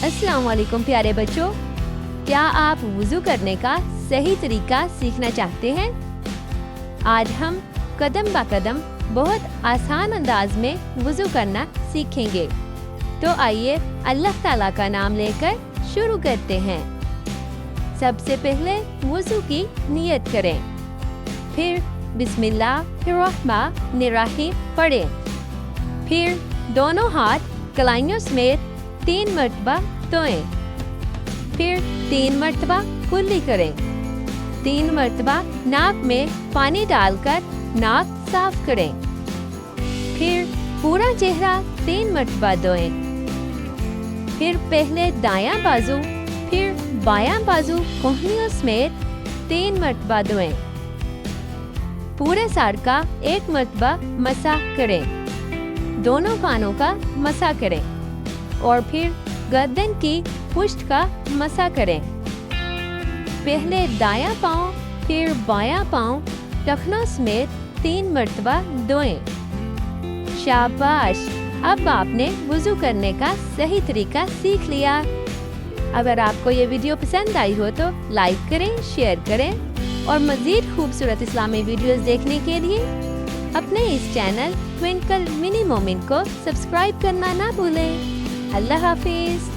अस्सलाम वालेकुम प्यारे बच्चों, क्या आप वुज़ू करने का सही तरीका सीखना चाहते हैं? आज हम कदम ब कदम बहुत आसान अंदाज में वुज़ू करना सीखेंगे। तो आइए अल्लाह ताला का नाम लेकर शुरू करते हैं। सबसे पहले वुज़ू की नियत करें, फिर बिस्मिल्लाहिर्रहमानिर्रहीम पढ़ें। फिर दोनों हाथ कलाइयों समेत 3 मरतबा धोएं। फिर 3 मरतबा कुल्ली करें। 3 मरतबा नाक में पानी डालकर नाक साफ करें। फिर पूरा चेहरा 3 मरतबा धोएं। फिर पहले दायां बाजू, फिर बायां बाजू कोहनियों समेत 3 मरतबा धोएं। पूरे सर का 1 मरतबा मसाह करें। दोनों कानों का मसाह करें और फिर गर्दन की पुष्ट का मसाह करें। पहले दायां पाँव, फिर बायां पाँव टखनों समेत 3 मरतबा धोएं। शाबाश, अब आपने वुज़ू करने का सही तरीका सीख लिया। अगर आपको ये वीडियो पसंद आई हो तो लाइक करें, शेयर करें और मज़ीद खूबसूरत इस्लामी वीडियोस देखने के लिए अपने इस चैनल ट्विंकल मिनी मोमेंट को सब्सक्राइब करना ना भूलें। अल्लाह हाफिज़।